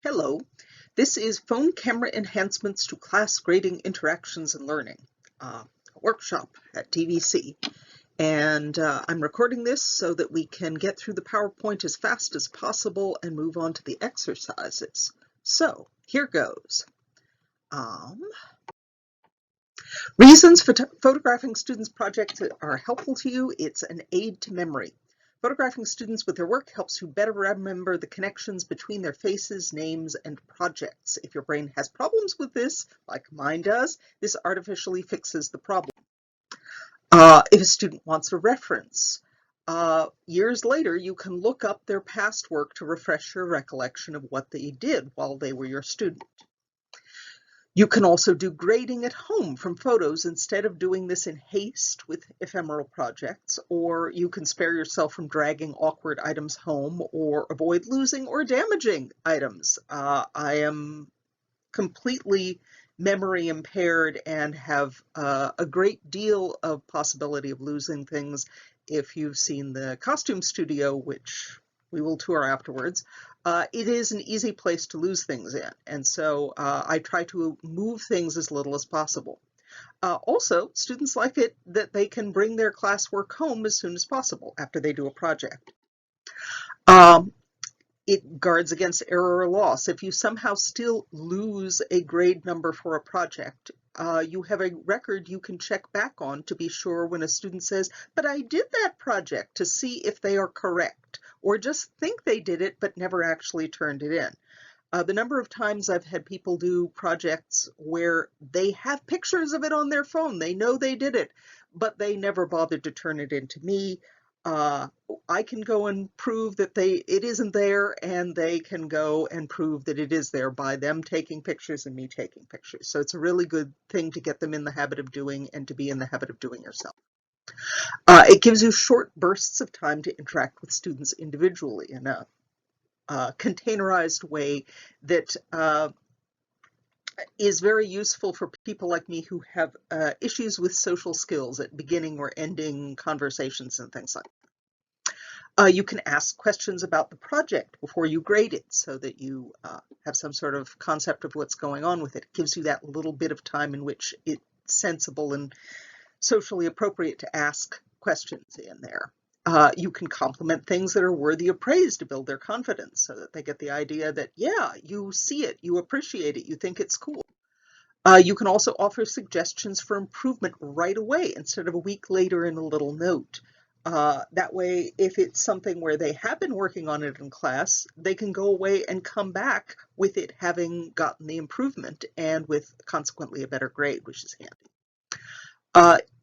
Hello, this is Phone Camera Enhancements to Class Grading Interactions and Learning, a workshop at DVC. And I'm recording this so that we can get through the PowerPoint as fast as possible and move on to the exercises. So here goes. Reasons for photographing students' projects are helpful to you. It's an aid to memory. Photographing students with their work helps you better remember the connections between their faces, names, and projects. If your brain has problems with this, like mine does, this artificially fixes the problem. If a student wants a reference, years later you can look up their past work to refresh your recollection of what they did while they were your student. You can also do grading at home from photos instead of doing this in haste with ephemeral projects, or you can spare yourself from dragging awkward items home or avoid losing or damaging items. I am completely memory impaired and have a great deal of possibility of losing things. If you've seen the costume studio, which we will tour afterwards, it is an easy place to lose things in, and so I try to move things as little as possible. Also, students like it that they can bring their classwork home as soon as possible after they do a project. It guards against error or loss. If you somehow still lose a grade number for a project, you have a record you can check back on to be sure when a student says, "But I did that project," to see if they are correct, or just think they did it but never actually turned it in. The number of times I've had people do projects where they have pictures of it on their phone, they know they did it, but they never bothered to turn it in to me. I can go and prove that it isn't there, and they can go and prove that it is there by them taking pictures and me taking pictures. So it's a really good thing to get them in the habit of doing and to be in the habit of doing yourself. It gives you short bursts of time to interact with students individually in a containerized way that is very useful for people like me who have issues with social skills at beginning or ending conversations and things like that. You can ask questions about the project before you grade it so that you have some sort of concept of what's going on with it. It gives you that little bit of time in which it's sensible and socially appropriate to ask questions in there. You can compliment things that are worthy of praise to build their confidence so that they get the idea that, yeah, you see it, you appreciate it, you think it's cool. You can also offer suggestions for improvement right away instead of a week later in a little note. That way, if it's something where they have been working on it in class, they can go away and come back with it having gotten the improvement and with consequently a better grade, which is handy.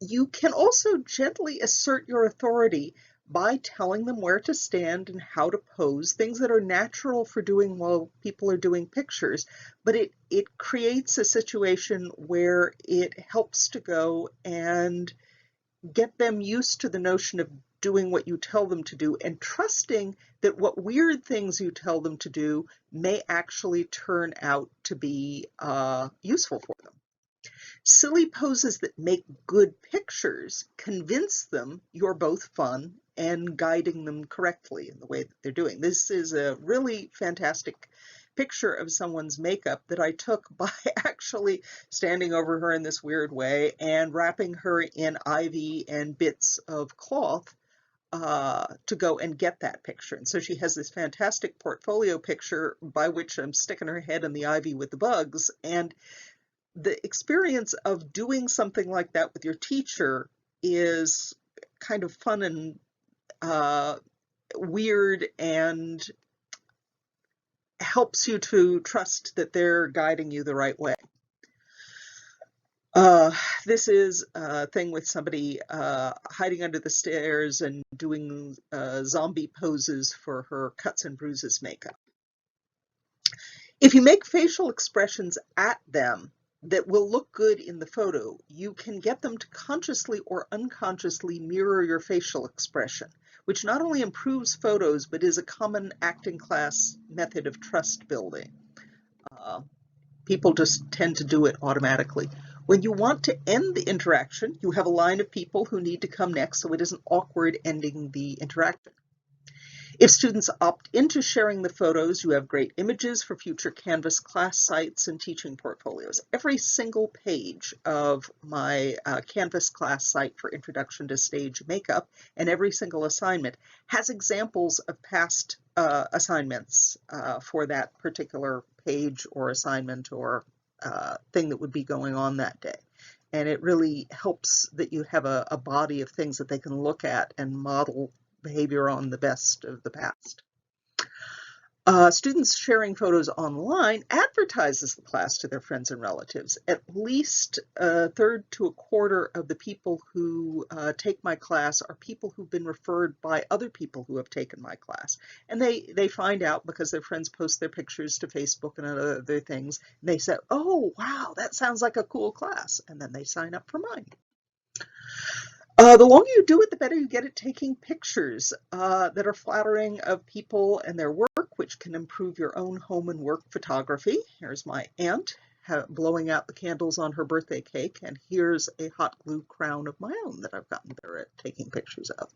You can also gently assert your authority by telling them where to stand and how to pose, things that are natural for doing while people are doing pictures, but it creates a situation where it helps to go and get them used to the notion of doing what you tell them to do and trusting that what weird things you tell them to do may actually turn out to be useful for them. Silly poses that make good pictures convince them you're both fun and guiding them correctly in the way that they're doing. This is a really fantastic picture of someone's makeup that I took by actually standing over her in this weird way and wrapping her in ivy and bits of cloth to go and get that picture. And so she has this fantastic portfolio picture by which I'm sticking her head in the ivy with the bugs. And the experience of doing something like that with your teacher is kind of fun and weird and helps you to trust that they're guiding you the right way. This is a thing with somebody hiding under the stairs and doing zombie poses for her cuts and bruises makeup. If you make facial expressions at them that will look good in the photo, you can get them to consciously or unconsciously mirror your facial expression, which not only improves photos, but is a common acting class method of trust building. People just tend to do it automatically. When you want to end the interaction, you have a line of people who need to come next so it isn't awkward ending the interaction. If students opt into sharing the photos, you have great images for future Canvas class sites and teaching portfolios. Every single page of my Canvas class site for Introduction to Stage Makeup and every single assignment has examples of past assignments for that particular page or assignment or thing that would be going on that day. And it really helps that you have a body of things that they can look at and model behavior on the best of the past. Students sharing photos online advertises the class to their friends and relatives. At least a third to a quarter of the people who take my class are people who've been referred by other people who have taken my class. And they find out because their friends post their pictures to Facebook and other things. And they say, oh, wow, that sounds like a cool class. And then they sign up for mine. The longer you do it, the better you get at taking pictures that are flattering of people and their work, which can improve your own home and work photography. Here's my aunt blowing out the candles on her birthday cake, and here's a hot glue crown of my own that I've gotten better at taking pictures of.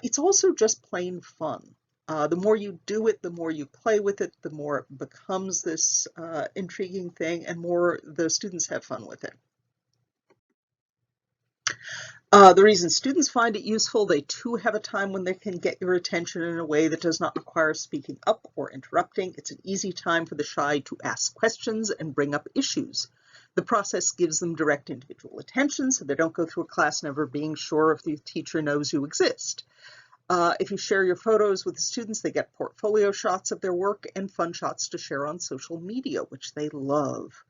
It's also just plain fun. The more you do it, the more you play with it, the more it becomes this intriguing thing, and more the students have fun with it. The reason students find it useful, they too have a time when they can get your attention in a way that does not require speaking up or interrupting. It's an easy time for the shy to ask questions and bring up issues. The process gives them direct individual attention, so they don't go through a class never being sure if the teacher knows you exist. If you share your photos with the students, they get portfolio shots of their work and fun shots to share on social media, which they love.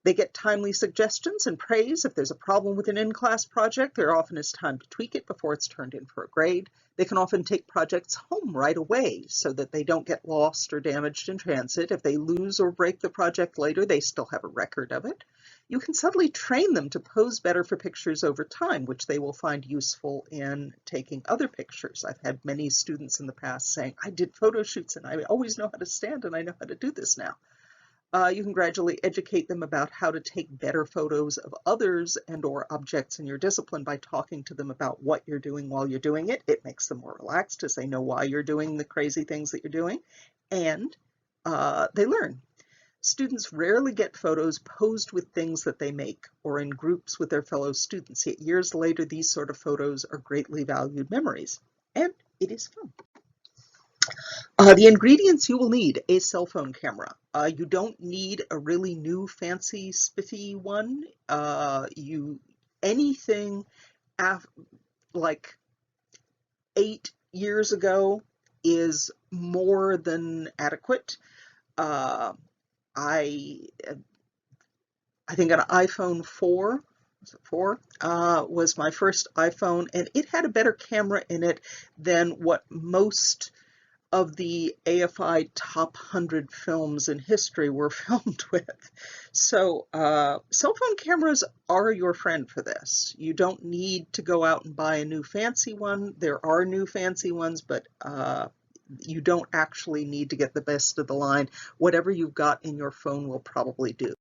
They get timely suggestions and praise. If there's a problem with an in-class project, there often is time to tweak it before it's turned in for a grade. They can often take projects home right away so that they don't get lost or damaged in transit. If they lose or break the project later, they still have a record of it. You can subtly train them to pose better for pictures over time, which they will find useful in taking other pictures. I've had many students in the past saying, I did photo shoots and I always know how to stand and I know how to do this now. You can gradually educate them about how to take better photos of others and or objects in your discipline by talking to them about what you're doing while you're doing it. It makes them more relaxed as they know why you're doing the crazy things that you're doing, and they learn. Students rarely get photos posed with things that they make or in groups with their fellow students, yet years later these sort of photos are greatly valued memories, and it is fun. The ingredients you will need: a cell phone camera. You don't need a really new fancy spiffy one. Anything like 8 years ago is more than adequate. I think an iPhone 4 was my first iPhone, and it had a better camera in it than what most of the AFI top 100 films in history were filmed with. So cell phone cameras are your friend for this. You don't need to go out and buy a new fancy one. There are new fancy ones, but you don't actually need to get the best of the line. Whatever you've got in your phone will probably do.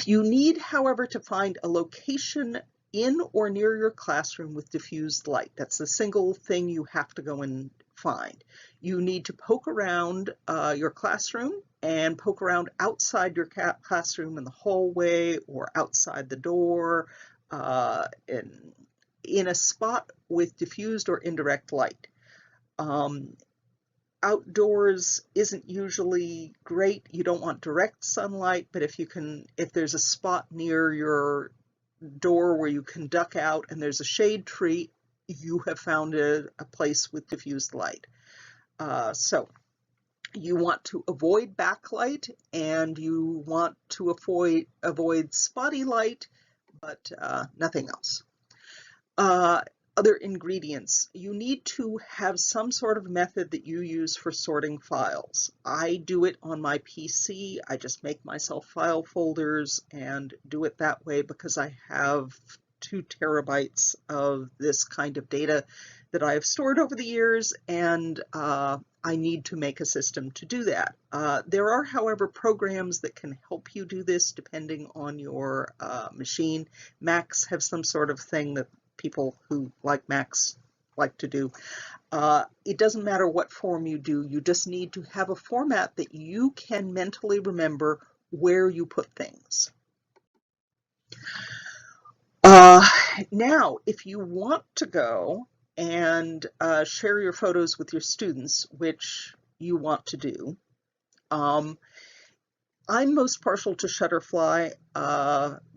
You need, however, to find a location in or near your classroom with diffused light. That's the single thing you have to go and find. You need to poke around your classroom and poke around outside your classroom in the hallway or outside the door in a spot with diffused or indirect light. Outdoors isn't usually great. You don't want direct sunlight, but if there's a spot near your door where you can duck out and there's a shade tree, you have found a place with diffused light. So you want to avoid backlight and you want to avoid spotty light, but nothing else. Other ingredients. You need to have some sort of method that you use for sorting files. I do it on my PC. I just make myself file folders and do it that way because I have 2 terabytes of this kind of data that I have stored over the years, and I need to make a system to do that. There are, however, programs that can help you do this depending on your machine. Macs have some sort of thing that people who like Macs like to do. It doesn't matter what form you do, you just need to have a format that you can mentally remember where you put things. Now, if you want to go and share your photos with your students, which you want to do, I'm most partial to Shutterfly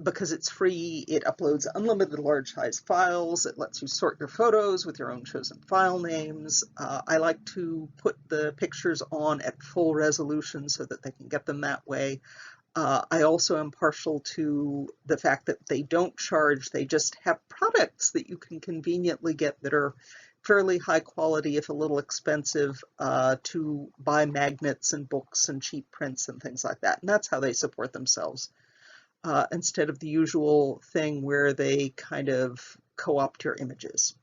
because it's free. It uploads unlimited large size files. It lets you sort your photos with your own chosen file names. I like to put the pictures on at full resolution so that they can get them that way. I also am partial to the fact that they don't charge. They just have products that you can conveniently get that are fairly high quality, if a little expensive, to buy magnets and books and cheap prints and things like that. And that's how they support themselves, instead of the usual thing where they kind of co-opt your images.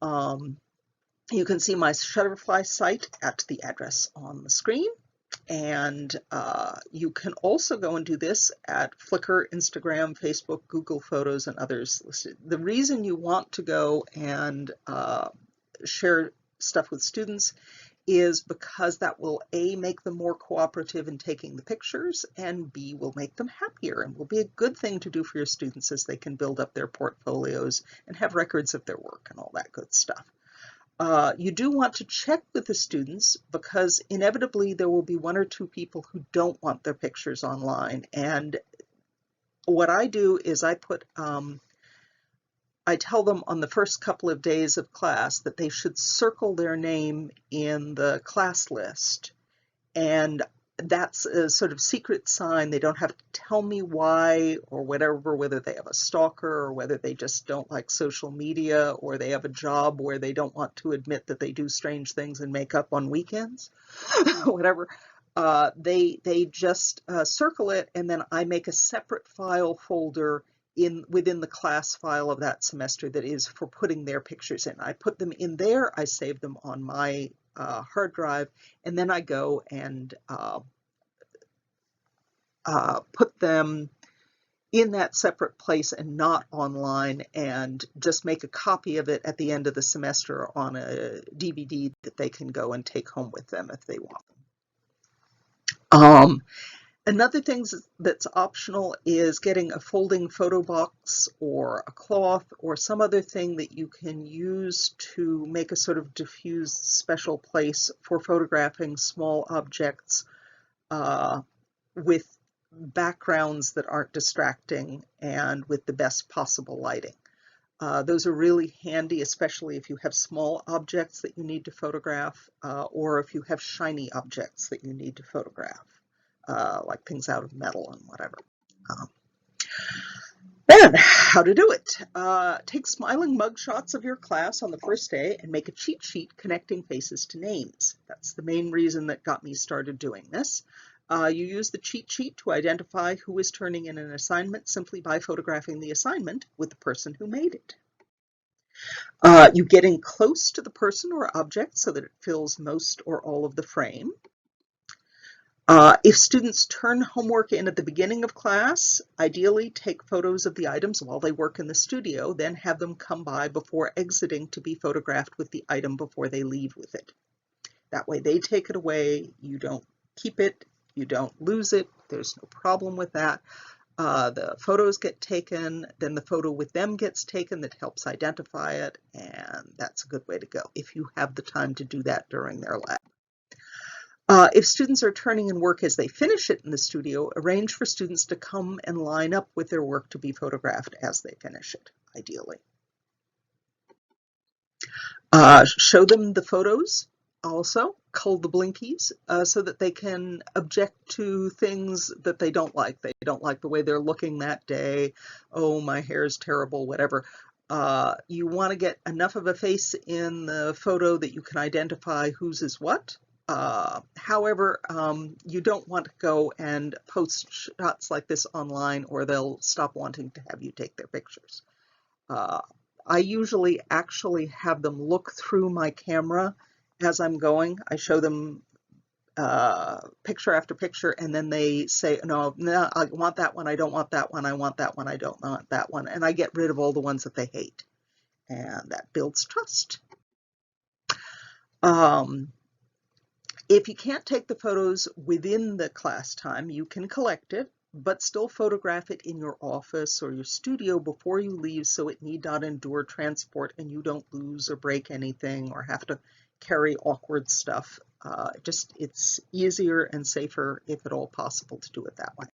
You can see my Shutterfly site at the address on the screen. And you can also go and do this at Flickr, Instagram, Facebook, Google Photos, and others listed. The reason you want to go and share stuff with students is because that will A, make them more cooperative in taking the pictures, and B, will make them happier and will be a good thing to do for your students as they can build up their portfolios and have records of their work and all that good stuff. You do want to check with the students because inevitably there will be one or two people who don't want their pictures online. And what I do is I tell them on the first couple of days of class that they should circle their name in the class list. And that's a sort of secret sign. They don't have to tell me why or whatever, whether they have a stalker or whether they just don't like social media or they have a job where they don't want to admit that they do strange things and make up on weekends, whatever. They just circle it, and then I make a separate file folder within the class file of that semester that is for putting their pictures in. I put them in there, I save them on my hard drive, and then I go and put them in that separate place and not online, and just make a copy of it at the end of the semester on a DVD that they can go and take home with them if they want them. Another thing that's optional is getting a folding photo box or a cloth or some other thing that you can use to make a sort of diffused special place for photographing small objects with backgrounds that aren't distracting and with the best possible lighting. Those are really handy, especially if you have small objects that you need to photograph or if you have shiny objects that you need to photograph. Like things out of metal and whatever. Then, how to do it. Take smiling mugshots of your class on the first day and make a cheat sheet connecting faces to names. That's the main reason that got me started doing this. You use the cheat sheet to identify who is turning in an assignment simply by photographing the assignment with the person who made it. You get in close to the person or object so that it fills most or all of the frame. If students turn homework in at the beginning of class, ideally take photos of the items while they work in the studio, then have them come by before exiting to be photographed with the item before they leave with it. That way they take it away, you don't keep it, you don't lose it, there's no problem with that. The photos get taken, then the photo with them gets taken that helps identify it, and that's a good way to go if you have the time to do that during their lab. If students are turning in work as they finish it in the studio, arrange for students to come and line up with their work to be photographed as they finish it, ideally. Show them the photos also, cull the blinkies, so that they can object to things that they don't like. They don't like the way they're looking that day. Oh, my hair is terrible, whatever. You want to get enough of a face in the photo that you can identify whose is what. However, you don't want to go and post shots like this online or they'll stop wanting to have you take their pictures. I usually actually have them look through my camera as I'm going. I show them picture after picture, and then they say, no, I want that one, I don't want that one, I want that one, I don't want that one, and I get rid of all the ones that they hate. And that builds trust. If you can't take the photos within the class time, you can collect it, but still photograph it in your office or your studio before you leave so it need not endure transport and you don't lose or break anything or have to carry awkward stuff. It's easier and safer, if at all possible, to do it that way.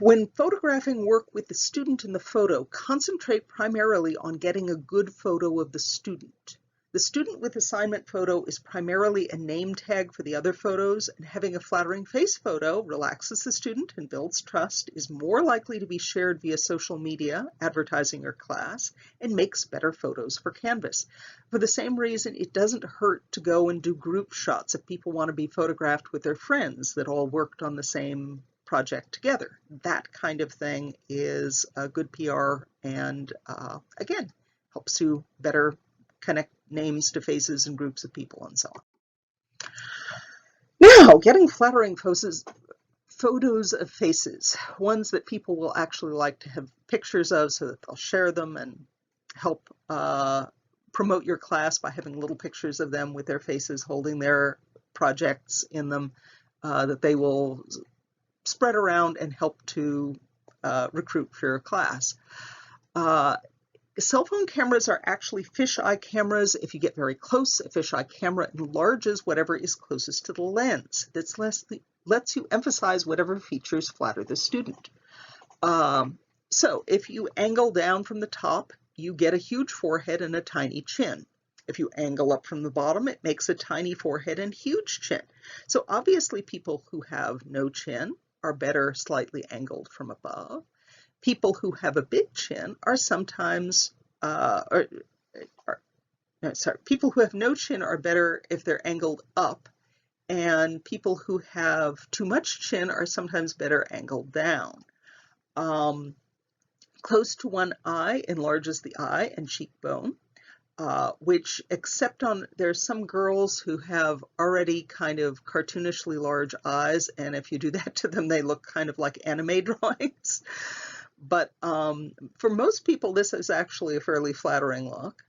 When photographing work with the student in the photo, concentrate primarily on getting a good photo of the student. The student with assignment photo is primarily a name tag for the other photos, and having a flattering face photo relaxes the student and builds trust, is more likely to be shared via social media, advertising your class, and makes better photos for Canvas. For the same reason, it doesn't hurt to go and do group shots if people want to be photographed with their friends that all worked on the same project together. That kind of thing is a good PR and, again, helps you better connect names to faces and groups of people and so on. Now, getting flattering photos of faces, ones that people will actually like to have pictures of so that they'll share them and help promote your class by having little pictures of them with their faces holding their projects in them that they will spread around and help to recruit for your class. Cell phone cameras are actually fisheye cameras. If you get very close, a fisheye camera enlarges whatever is closest to the lens. This lets you emphasize whatever features flatter the student. So if you angle down from the top, you get a huge forehead and a tiny chin. If you angle up from the bottom, it makes a tiny forehead and huge chin. So obviously people who have no chin are better slightly angled from above. People who have a big chin are sometimes, people who have no chin are better if they're angled up, and people who have too much chin are sometimes better angled down. Close to one eye enlarges the eye and cheekbone, which there's some girls who have already kind of cartoonishly large eyes, and if you do that to them, they look kind of like anime drawings. But for most people, this is actually a fairly flattering look.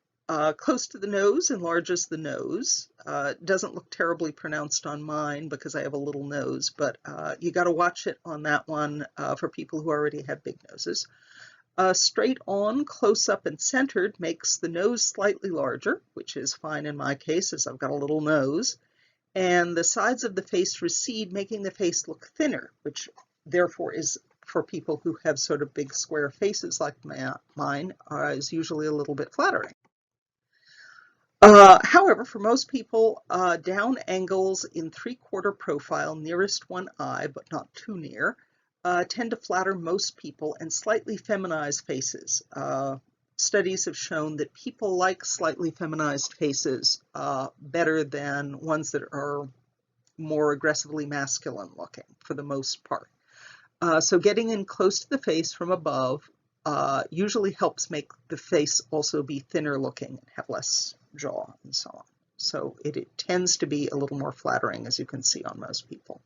Close to the nose enlarges the nose. It doesn't look terribly pronounced on mine because I have a little nose, but you got to watch it on that one for people who already have big noses. Straight on, close up, and centered makes the nose slightly larger, which is fine in my case as I've got a little nose. And the sides of the face recede, making the face look thinner, which therefore is, for people who have sort of big square faces like mine, is usually a little bit flattering. However, for most people, down angles in 3/4 profile nearest one eye, but not too near, tend to flatter most people and slightly feminize faces. Studies have shown that people like slightly feminized faces better than ones that are more aggressively masculine looking for the most part. So getting in close to the face from above usually helps make the face also be thinner looking and have less jaw and so on. So it tends to be a little more flattering, as you can see on most people.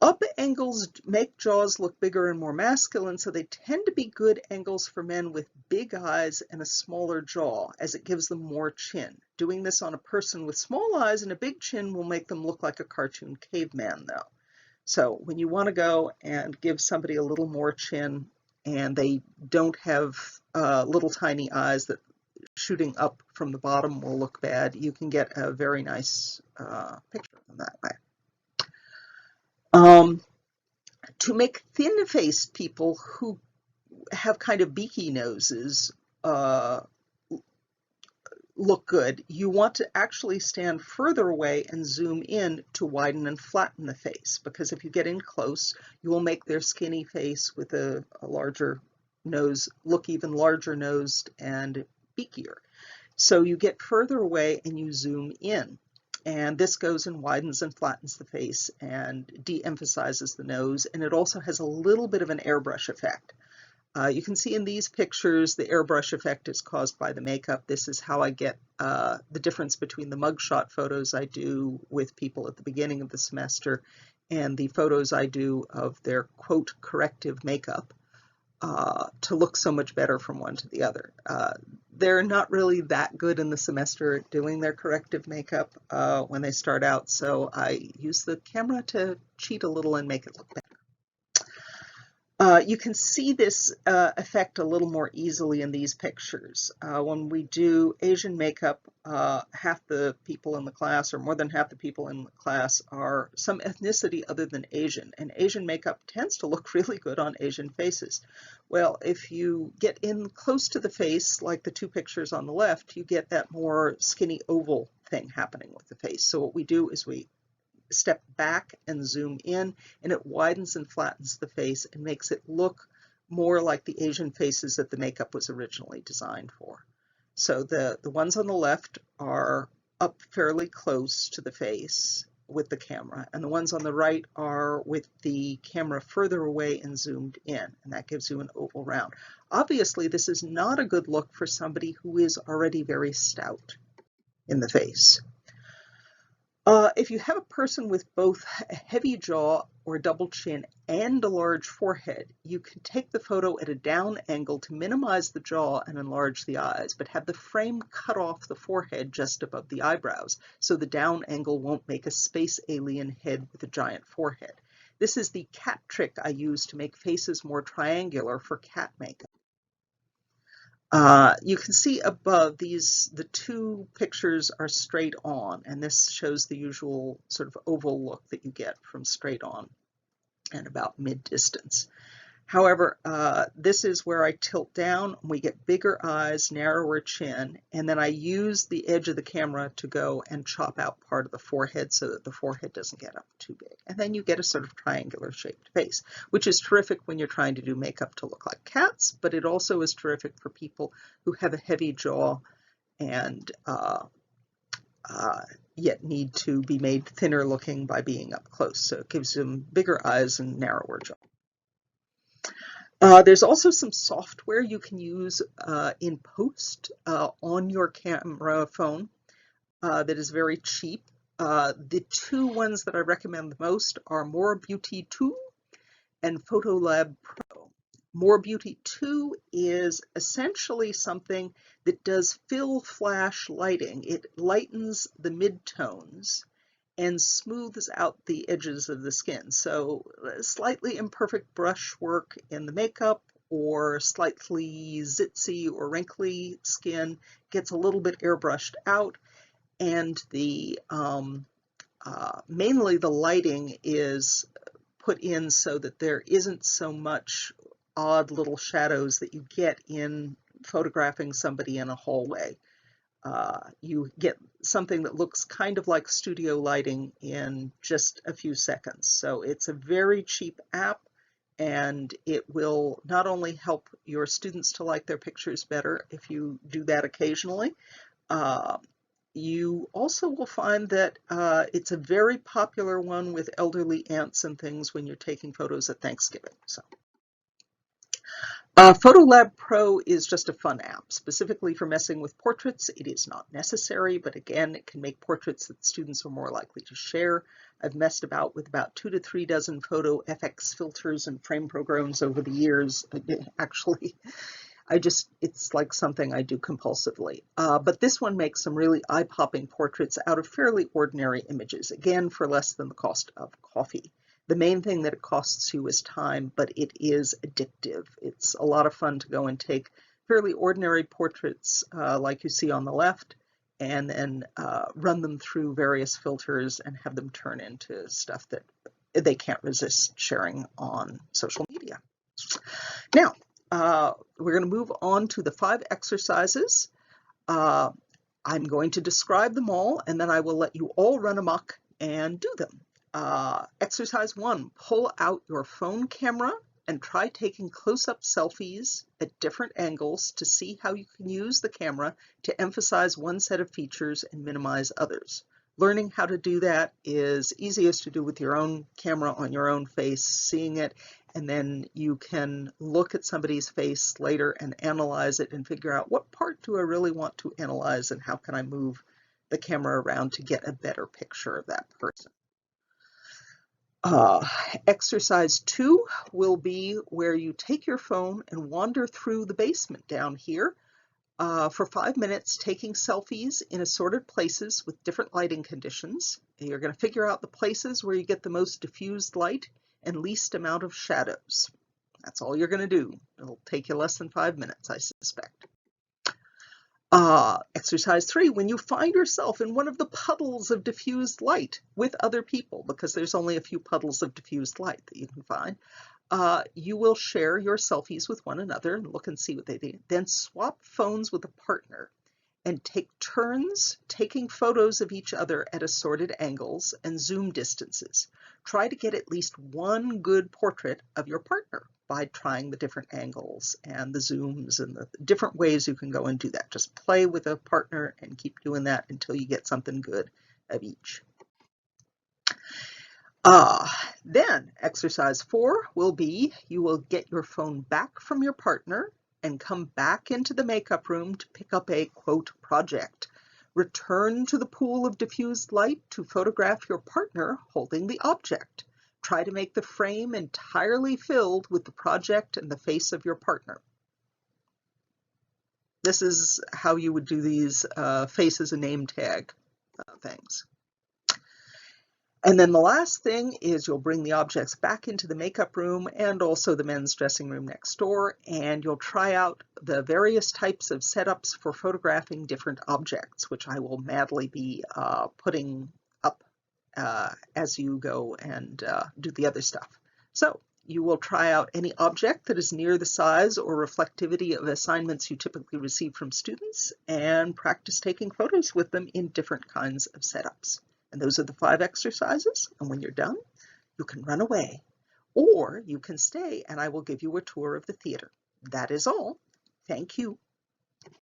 Up angles make jaws look bigger and more masculine, so they tend to be good angles for men with big eyes and a smaller jaw, as it gives them more chin. Doing this on a person with small eyes and a big chin will make them look like a cartoon caveman, though. So when you want to go and give somebody a little more chin and they don't have little tiny eyes that shooting up from the bottom will look bad, you can get a very nice picture of them that way. To make thin-faced people who have kind of beaky noses look good, you want to actually stand further away and zoom in to widen and flatten the face, because if you get in close, you will make their skinny face with a larger nose look even larger nosed and beakier. So you get further away and you zoom in. And this goes and widens and flattens the face and de-emphasizes the nose, and it also has a little bit of an airbrush effect. You can see in these pictures the airbrush effect is caused by the makeup. This is how I get the difference between the mugshot photos I do with people at the beginning of the semester and the photos I do of their quote corrective makeup. to look so much better from one to the other. They're not really that good in the semester at doing their corrective makeup when they start out, so I use the camera to cheat a little and make it look better. You can see this effect a little more easily in these pictures. When we do Asian makeup, half the people in the class, or more than half the people in the class, are some ethnicity other than Asian, and Asian makeup tends to look really good on Asian faces. Well, if you get in close to the face, like the two pictures on the left, you get that more skinny oval thing happening with the face. So what we do is we step back and zoom in, and it widens and flattens the face and makes it look more like the Asian faces that the makeup was originally designed for. So the ones on the left are up fairly close to the face with the camera, and the ones on the right are with the camera further away and zoomed in, and that gives you an oval round. Obviously, this is not a good look for somebody who is already very stout in the face. If you have a person with both a heavy jaw or double chin and a large forehead, you can take the photo at a down angle to minimize the jaw and enlarge the eyes, but have the frame cut off the forehead just above the eyebrows, so the down angle won't make a space alien head with a giant forehead. This is the cat trick I use to make faces more triangular for cat makeup. You can see above the two pictures are straight on, and this shows the usual sort of oval look that you get from straight on and about mid-distance. However, this is where I tilt down, and we get bigger eyes, narrower chin, and then I use the edge of the camera to go and chop out part of the forehead so that the forehead doesn't get up too big. And then you get a sort of triangular shaped face, which is terrific when you're trying to do makeup to look like cats, but it also is terrific for people who have a heavy jaw and yet need to be made thinner looking by being up close. So it gives them bigger eyes and narrower jaw. There's also some software you can use in post on your camera phone that is very cheap. The two ones that I recommend the most are More Beauty 2 and Photolab Pro. More Beauty 2 is essentially something that does fill flash lighting. It lightens the midtones and smooths out the edges of the skin. So slightly imperfect brush work in the makeup or slightly zitsy or wrinkly skin gets a little bit airbrushed out, and the mainly the lighting is put in so that there isn't so much odd little shadows that you get in photographing somebody in a hallway. You get something that looks kind of like studio lighting in just a few seconds. So it's a very cheap app, and it will not only help your students to like their pictures better if you do that occasionally, you also will find that it's a very popular one with elderly aunts and things when you're taking photos at Thanksgiving. So. Photolab Pro is just a fun app, specifically for messing with portraits. It is not necessary, but again, it can make portraits that students are more likely to share. I've messed about with about 2 to 3 dozen photo FX filters and frame programs over the years. Actually, it's like something I do compulsively. But this one makes some really eye-popping portraits out of fairly ordinary images, again, for less than the cost of coffee. The main thing that it costs you is time, but it is addictive. It's a lot of fun to go and take fairly ordinary portraits like you see on the left, and then run them through various filters and have them turn into stuff that they can't resist sharing on social media. Now, we're going to move on to the 5 exercises. I'm going to describe them all, and then I will let you all run amok and do them. Exercise 1, pull out your phone camera and try taking close-up selfies at different angles to see how you can use the camera to emphasize one set of features and minimize others. Learning how to do that is easiest to do with your own camera on your own face, seeing it, and then you can look at somebody's face later and analyze it and figure out what part do I really want to analyze and how can I move the camera around to get a better picture of that person. Uh, Exercise 2 will be where you take your phone and wander through the basement down here for 5 minutes, taking selfies in assorted places with different lighting conditions. You're going to figure out the places where you get the most diffused light and least amount of shadows. That's all you're going to do. It'll take you less than 5 minutes, I suspect. Exercise 3, when you find yourself in one of the puddles of diffused light with other people, because there's only a few puddles of diffused light that you can find, you will share your selfies with one another and look and see what they do. Then swap phones with a partner and take turns taking photos of each other at assorted angles and zoom distances. Try to get at least one good portrait of your partner by trying the different angles and the zooms and the different ways you can go and do that. Just play with a partner and keep doing that until you get something good of each. Then exercise 4 will be, you will get your phone back from your partner and come back into the makeup room to pick up a, quote, project. Return to the pool of diffused light to photograph your partner holding the object. Try to make the frame entirely filled with the project and the face of your partner. This is how you would do these face as a name tag things. And then the last thing is you'll bring the objects back into the makeup room and also the men's dressing room next door, and you'll try out the various types of setups for photographing different objects, which I will madly be putting up as you go and do the other stuff. So you will try out any object that is near the size or reflectivity of assignments you typically receive from students and practice taking photos with them in different kinds of setups. And those are the 5 exercises. And when you're done, you can run away or you can stay and I will give you a tour of the theater. That is all. Thank you.